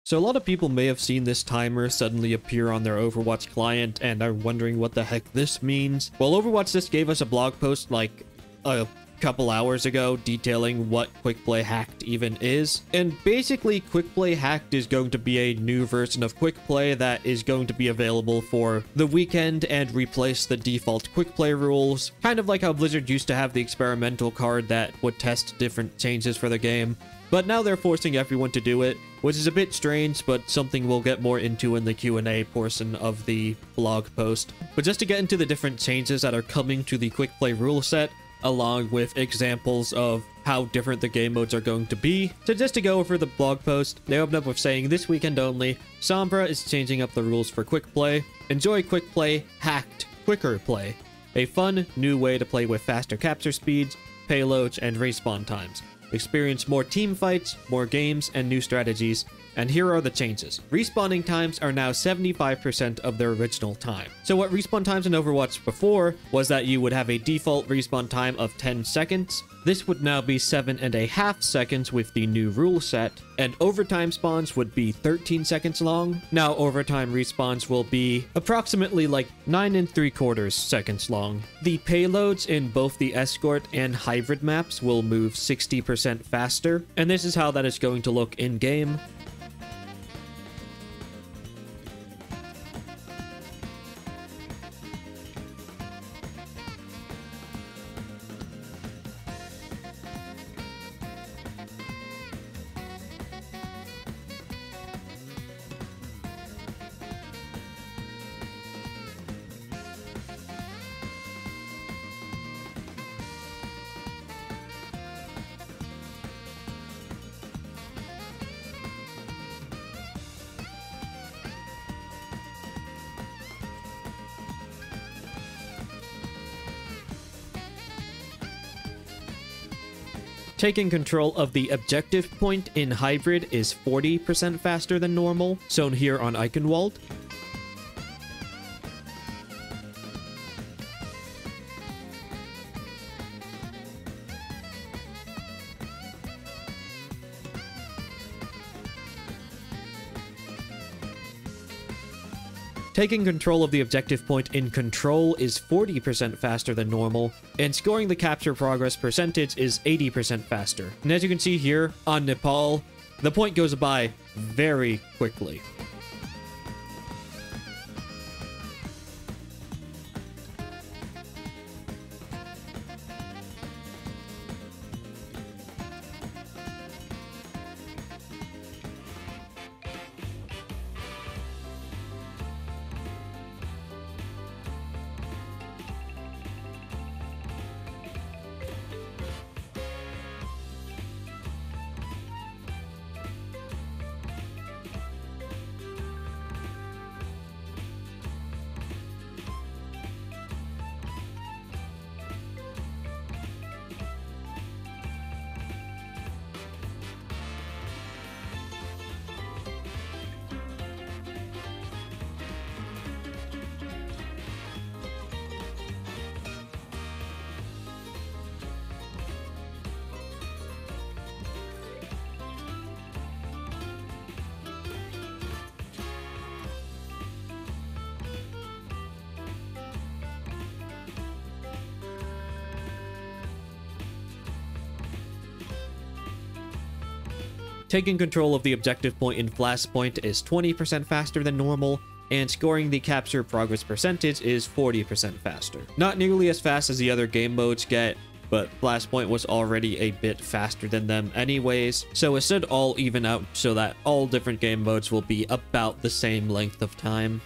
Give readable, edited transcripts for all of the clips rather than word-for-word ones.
So a lot of people may have seen this timer suddenly appear on their Overwatch client and are wondering what the heck this means. Well, Overwatch just gave us a blog post like a couple hours ago detailing what Quick Play Hacked even is. And basically, Quick Play Hacked is going to be a new version of Quick Play that is going to be available for the weekend and replace the default Quick Play rules. Kind of like how Blizzard used to have the experimental card that would test different changes for the game. But now they're forcing everyone to do it, which is a bit strange, but something we'll get more into in the Q&A portion of the blog post. But just to get into the different changes that are coming to the Quick Play rule set, along with examples of how different the game modes are going to be. So just to go over the blog post, they open up with saying, this weekend only, Sombra is changing up the rules for Quick Play. Enjoy Quick Play Hacked Quicker Play, a fun new way to play with faster capture speeds, payloads, and respawn times. Experience more team fights, more games, and new strategies. And here are the changes. Respawning times are now 75% of their original time. So what respawn times in Overwatch before was that you would have a default respawn time of 10 seconds. This would now be 7.5 seconds with the new rule set, and overtime spawns would be 13 seconds long. Now overtime respawns will be approximately like 9 3/4 seconds long. The payloads in both the escort and hybrid maps will move 60% faster, and this is how that is going to look in-game. Taking control of the objective point in hybrid is 40% faster than normal, shown here on Eichenwald. Taking control of the objective point in control is 40% faster than normal, and scoring the capture progress percentage is 80% faster. And as you can see here, on Nepal, the point goes by very quickly. Taking control of the objective point in Flashpoint is 20% faster than normal, and scoring the capture progress percentage is 40% faster. Not nearly as fast as the other game modes get, but Flashpoint was already a bit faster than them anyways, so it should all even out so that all different game modes will be about the same length of time.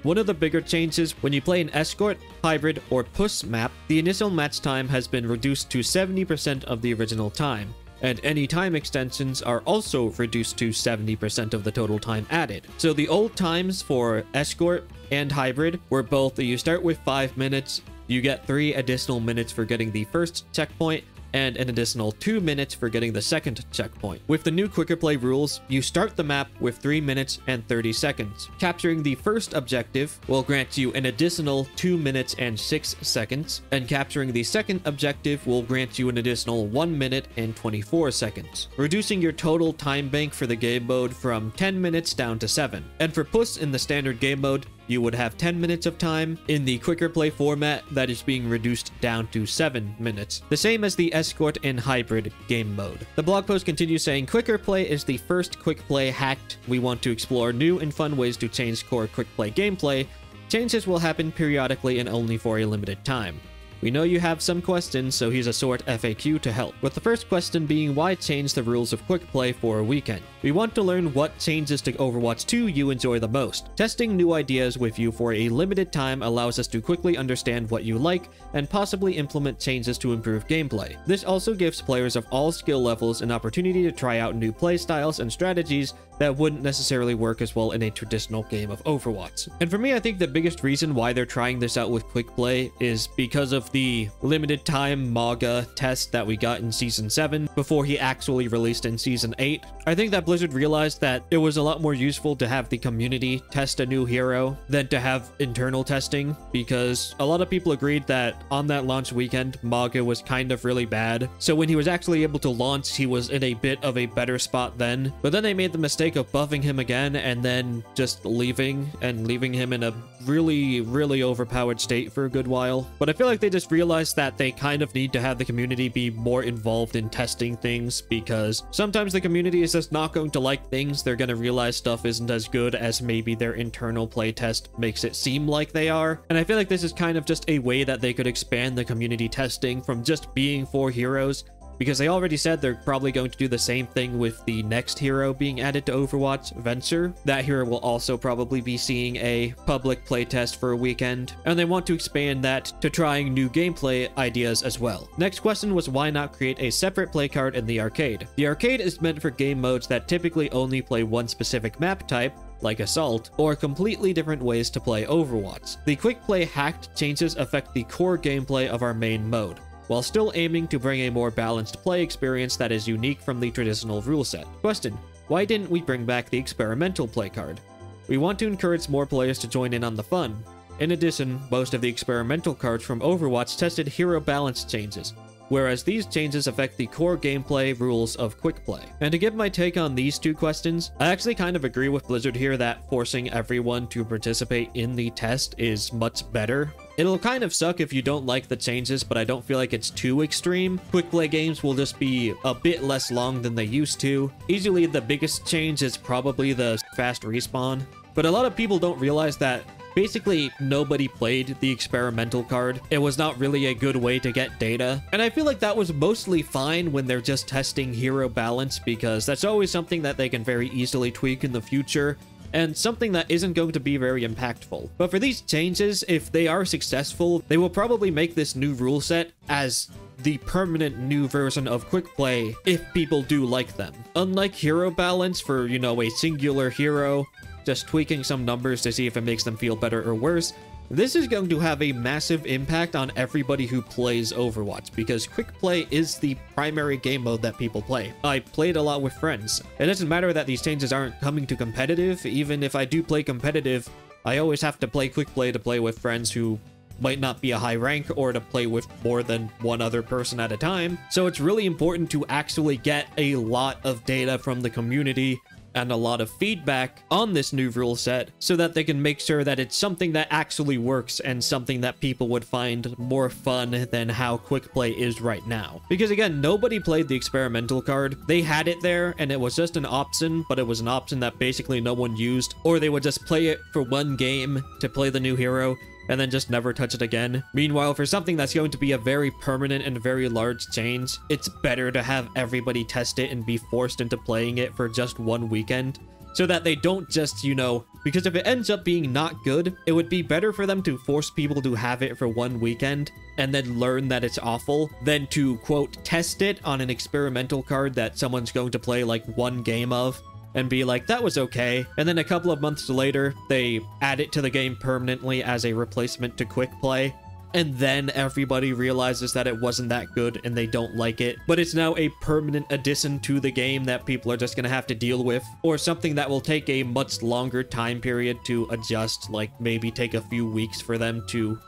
One of the bigger changes, when you play an escort, hybrid, or push map, the initial match time has been reduced to 70% of the original time, and any time extensions are also reduced to 70% of the total time added. So the old times for escort and hybrid were both you start with 5 minutes, you get 3 additional minutes for getting the first checkpoint, and an additional 2 minutes for getting the second checkpoint. With the new quicker play rules, you start the map with 3 minutes and 30 seconds. Capturing the first objective will grant you an additional 2 minutes and 6 seconds, and capturing the second objective will grant you an additional 1 minute and 24 seconds, reducing your total time bank for the game mode from 10 minutes down to 7. And for push in the standard game mode, you would have 10 minutes of time. In the quicker play format, that is being reduced down to 7 minutes. The same as the escort and hybrid game mode. The blog post continues saying, quicker play is the first quick play hacked. We want to explore new and fun ways to change core quick play gameplay. Changes will happen periodically and only for a limited time. We know you have some questions, so here's a short FAQ to help. With the first question being, why change the rules of quick play for a weekend? We want to learn what changes to Overwatch 2 you enjoy the most. Testing new ideas with you for a limited time allows us to quickly understand what you like and possibly implement changes to improve gameplay. This also gives players of all skill levels an opportunity to try out new playstyles and strategies that wouldn't necessarily work as well in a traditional game of Overwatch. And for me, I think the biggest reason why they're trying this out with quick play is because of the limited time Mauga test that we got in Season 7 before he actually released in Season 8. I think that Blizzard realized that it was a lot more useful to have the community test a new hero than to have internal testing, because a lot of people agreed that on that launch weekend, Mauga was kind of really bad. So when he was actually able to launch, he was in a bit of a better spot then. But then they made the mistake of buffing him again and then just leaving him in a really overpowered state for a good while. But I feel like they just realized that they kind of need to have the community be more involved in testing things, because sometimes the community is just not going to like things. They're going to realize stuff isn't as good as maybe their internal playtest makes it seem like they are. And I feel like this is kind of just a way that they could expand the community testing from just being 4 heroes, because they already said they're probably going to do the same thing with the next hero being added to Overwatch, Venture. That hero will also probably be seeing a public playtest for a weekend, and they want to expand that to trying new gameplay ideas as well. Next question was, why not create a separate play card in the arcade? The arcade is meant for game modes that typically only play one specific map type, like Assault, or completely different ways to play Overwatch. The quick play hacked changes affect the core gameplay of our main mode, while still aiming to bring a more balanced play experience that is unique from the traditional rule set. Question: why didn't we bring back the experimental play card? We want to encourage more players to join in on the fun. In addition, most of the experimental cards from Overwatch tested hero balance changes, whereas these changes affect the core gameplay rules of quick play. And to give my take on these two questions, I actually kind of agree with Blizzard here that forcing everyone to participate in the test is much better. It'll kind of suck if you don't like the changes, but I don't feel like it's too extreme. Quick play games will just be a bit less long than they used to. Easily the biggest change is probably the fast respawn, but a lot of people don't realize that basically nobody played the experimental card. It was not really a good way to get data, and I feel like that was mostly fine when they're just testing hero balance, because that's always something that they can very easily tweak in the future, and something that isn't going to be very impactful. But for these changes, if they are successful, they will probably make this new rule set as the permanent new version of quick play if people do like them. Unlike hero balance for, you know, a singular hero, just tweaking some numbers to see if it makes them feel better or worse, this is going to have a massive impact on everybody who plays Overwatch, because quick play is the primary game mode that people play. I played a lot with friends. It doesn't matter that these changes aren't coming to competitive. Even if I do play competitive, I always have to play quick play to play with friends who might not be a high rank, or to play with more than one other person at a time. So it's really important to actually get a lot of data from the community and a lot of feedback on this new rule set, so that they can make sure that it's something that actually works and something that people would find more fun than how quick play is right now. Because again, nobody played the experimental card. They had it there and it was just an option, but it was an option that basically no one used, or they would just play it for one game to play the new hero and then just never touch it again. Meanwhile, for something that's going to be a very permanent and very large change, it's better to have everybody test it and be forced into playing it for just one weekend, so that they don't just, you know, Because if it ends up being not good, it would be better for them to force people to have it for one weekend and then learn that it's awful than to, quote, test it on an experimental card that someone's going to play like one game of and be like, that was okay. And then a couple of months later, they add it to the game permanently as a replacement to quick play. And then everybody realizes that it wasn't that good and they don't like it, but it's now a permanent addition to the game that people are just gonna have to deal with, or something that will take a much longer time period to adjust, like maybe take a few weeks for them to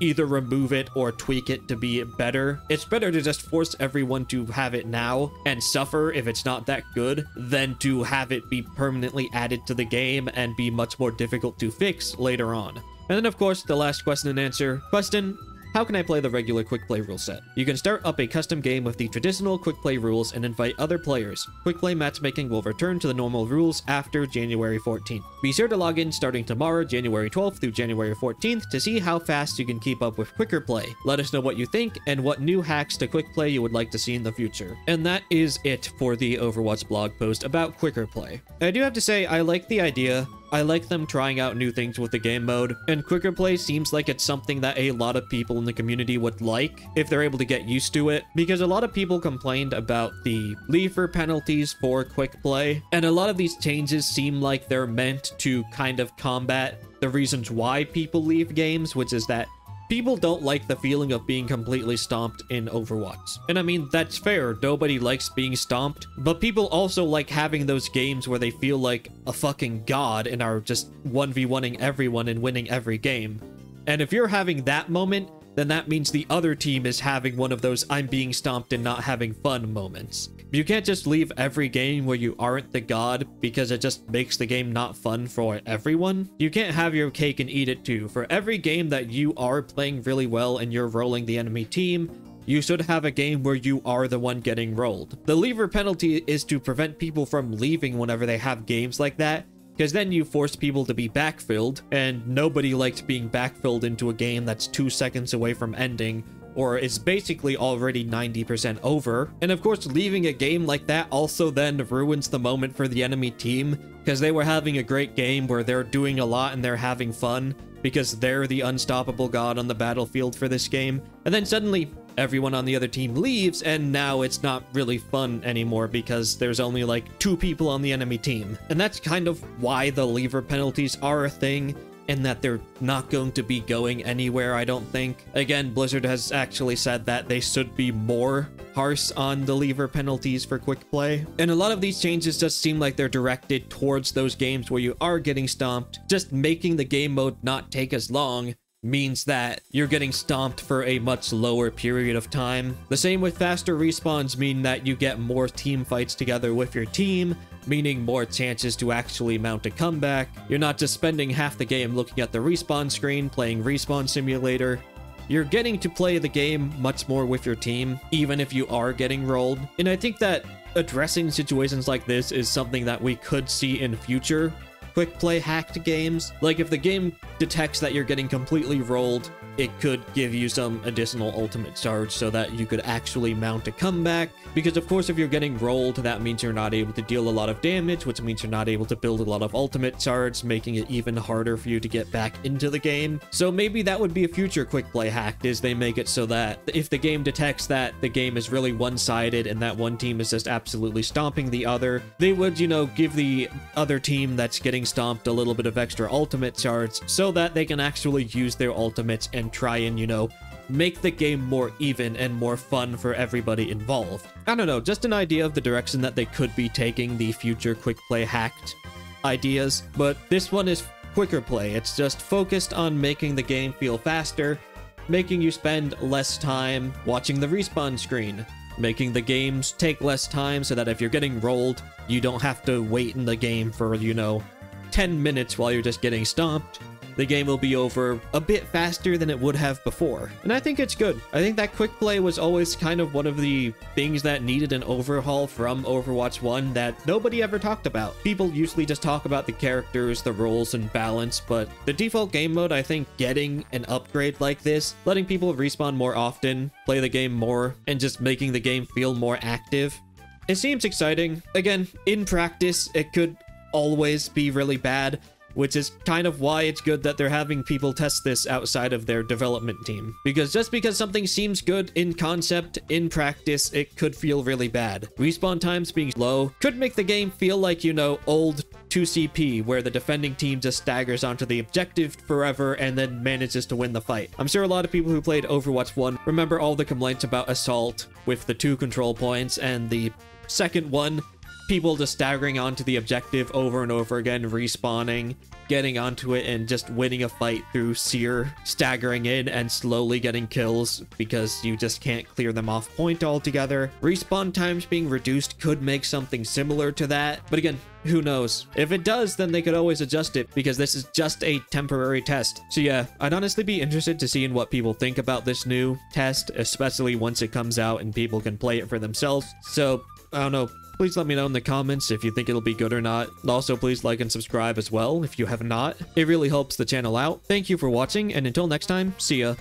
either remove it or tweak it to be better. It's better to just force everyone to have it now and suffer if it's not that good than to have it be permanently added to the game and be much more difficult to fix later on. And then, of course, the last question and answer. Question: how can I play the regular quick play rule set? You can start up a custom game with the traditional quick play rules and invite other players. Quick play matchmaking will return to the normal rules after January 14th. Be sure to log in starting tomorrow, January 12th through January 14th to see how fast you can keep up with quicker play. Let us know what you think and what new hacks to quick play you would like to see in the future. And that is it for the Overwatch blog post about quicker play. I do have to say, I like the idea. I like them trying out new things with the game mode, and quicker play seems like it's something that a lot of people in the community would like if they're able to get used to it, because a lot of people complained about the leaver penalties for quick play, and a lot of these changes seem like they're meant to kind of combat the reasons why people leave games, which is that people don't like the feeling of being completely stomped in Overwatch. And I mean, that's fair, nobody likes being stomped, but people also like having those games where they feel like a fucking god and are just 1v1ing everyone and winning every game. And if you're having that moment, then that means the other team is having one of those I'm being stomped and not having fun moments. You can't just leave every game where you aren't the god because it just makes the game not fun for everyone. You can't have your cake and eat it too. For every game that you are playing really well and you're rolling the enemy team, you should have a game where you are the one getting rolled. The leaver penalty is to prevent people from leaving whenever they have games like that, because then you force people to be backfilled, and nobody likes being backfilled into a game that's 2 seconds away from ending, or is basically already 90% over. And of course, leaving a game like that also then ruins the moment for the enemy team, because they were having a great game where they're doing a lot and they're having fun, because they're the unstoppable god on the battlefield for this game, and then suddenly everyone on the other team leaves, and now it's not really fun anymore because there's only like 2 people on the enemy team. And that's kind of why the leaver penalties are a thing, and that they're not going to be going anywhere, I don't think. Again, Blizzard has actually said that they should be more harsh on the leaver penalties for quick play. And a lot of these changes just seem like they're directed towards those games where you are getting stomped. Just making the game mode not take as long means that you're getting stomped for a much lower period of time. The same with faster respawns mean that you get more team fights together with your team, meaning more chances to actually mount a comeback. You're not just spending half the game looking at the respawn screen playing Respawn Simulator. You're getting to play the game much more with your team, even if you are getting rolled. And I think that addressing situations like this is something that we could see in future quick play hacked games. Like if the game detects that you're getting completely rolled, it could give you some additional ultimate charge so that you could actually mount a comeback. Because of course, if you're getting rolled, that means you're not able to deal a lot of damage, which means you're not able to build a lot of ultimate charge, making it even harder for you to get back into the game. So maybe that would be a future quick play hack, is they make it so that if the game detects that the game is really one-sided and that one team is just absolutely stomping the other, they would, you know, give the other team that's getting stomped a little bit of extra ultimate charge so that they can actually use their ultimates and try and, you know, make the game more even and more fun for everybody involved. I don't know, just an idea of the direction that they could be taking the future quick play hacked ideas, but this one is quicker play. It's just focused on making the game feel faster, making you spend less time watching the respawn screen, making the games take less time so that if you're getting rolled, you don't have to wait in the game for, you know, 10 minutes while you're just getting stomped. The game will be over a bit faster than it would have before. And I think it's good. I think that quick play was always kind of one of the things that needed an overhaul from Overwatch 1 that nobody ever talked about. People usually just talk about the characters, the roles, and balance, but the default game mode, I think getting an upgrade like this, letting people respawn more often, play the game more, and just making the game feel more active, it seems exciting. Again, in practice, it could always be really bad. which is kind of why it's good that they're having people test this outside of their development team. Because just because something seems good in concept, in practice, it could feel really bad. Respawn times being low could make the game feel like, you know, old 2CP, where the defending team just staggers onto the objective forever and then manages to win the fight. I'm sure a lot of people who played Overwatch 1 remember all the complaints about Assault with the 2 control points, and the second one, people just staggering onto the objective over and over again, respawning, getting onto it, and just winning a fight through Seer staggering in and slowly getting kills because you just can't clear them off point altogether. Respawn times being reduced could make something similar to that, but again, who knows? If it does, then they could always adjust it, because this is just a temporary test. So yeah, I'd honestly be interested to see what people think about this new test, especially once it comes out and people can play it for themselves. So, I don't know. Please let me know in the comments if you think it'll be good or not. Also, please like and subscribe as well if you have not. It really helps the channel out. Thank you for watching, and until next time, see ya.